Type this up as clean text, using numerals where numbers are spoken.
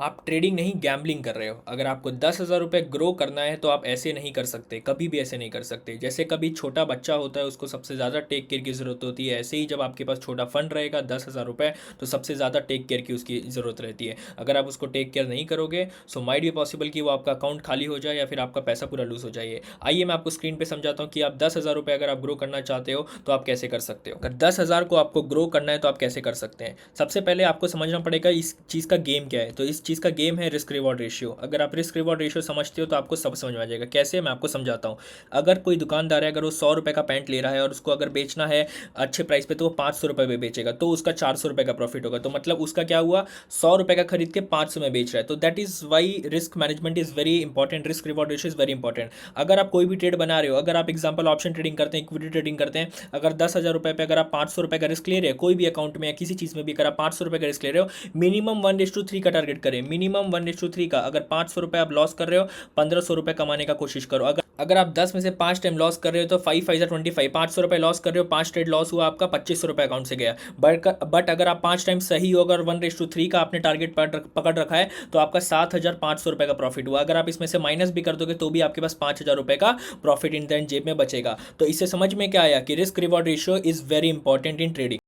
आप ट्रेडिंग नहीं गैम्बलिंग कर रहे हो। अगर आपको 10,000 रुपये ग्रो करना है तो आप ऐसे नहीं कर सकते, कभी भी ऐसे नहीं कर सकते। जैसे कभी छोटा बच्चा होता है उसको सबसे ज़्यादा टेक केयर की ज़रूरत होती है, ऐसे ही जब आपके पास छोटा फंड रहेगा 10,000 रुपये, तो सबसे ज़्यादा टेक केयर की उसकी ज़रूरत रहती है। अगर आप उसको टेक केयर नहीं करोगे सो माइट भी पॉसिबल कि वो आपका अकाउंट खाली हो जाए या फिर आपका पैसा पूरा लूज हो जाए। आइए मैं आपको स्क्रीन पे समझाता हूँ कि आप 10,000 रुपये अगर आप ग्रो करना चाहते हो तो आप कैसे कर सकते हो। अगर 10,000 को आपको ग्रो करना है तो आप कैसे कर सकते हैं। सबसे पहले आपको समझना पड़ेगा इस चीज़ का गेम क्या है। तो इस चीज़ का गेम है रिस्क रिवॉर्ड रेशियो। अगर आप रिस्क रिवॉर्ड रेशियो समझते हो तो आपको सब समझ में आ जाएगा। कैसे, मैं आपको समझाता हूँ। अगर कोई दुकानदार है, अगर वो 100 रुपये का पैंट ले रहा है और उसको अगर बेचना है अच्छे प्राइस पे, तो वो 500 रुपये में बेचेगा, तो उसका 400 रुपये का प्रॉफिट होगा। तो मतलब उसका क्या हुआ, 100 रुपये का खरीद के 500 में बेच रहा है। तो that is why risk management is very important, risk reward ratio is very important. अगर आप कोई भी ट्रेड बना रहे हो, अगर आप एग्जाम्पल ऑप्शन ट्रेडिंग करते हैं, इक्विटी ट्रेडिंग करते हैं, अगर 10,000 रुपये पे अगर आप 500 रुपये का रिस्क ले रहे हैं कोई भी अकाउंट में या किसी चीज़ में भी, अगर आप 500 रुपये का रिस्क ले रहे हो, मिनिमम 1:3 का टारगेट करें। मिनिमम 1:3 का। अगर 500 रुपये आप लॉस कर रहे हो, 1,500 रुपये कमाने का कोशिश करो। अगर अगर आप 10 में से 5 टाइम लॉस कर रहे हो तो 5×5 = 25। 500 रुपये लॉस कर रहे हो, 5 ट्रेड लॉस हुआ, आपका 2,500 रुपये अकाउंट से गया। बट अगर आप 5 टाइम सही हो, अगर 1:3 का आपने टारगेट पकड़ रखा है, तो आपका 7,500 रुपये का प्रॉफिट हुआ। अगर आप इसमें से माइनस भी कर दोगे तो भी आपके पास 5,000 रुपये का प्रॉफिट इन द एंड जेब में बचेगा। तो इससे समझ में क्या आया कि risk reward ratio is very important in trading.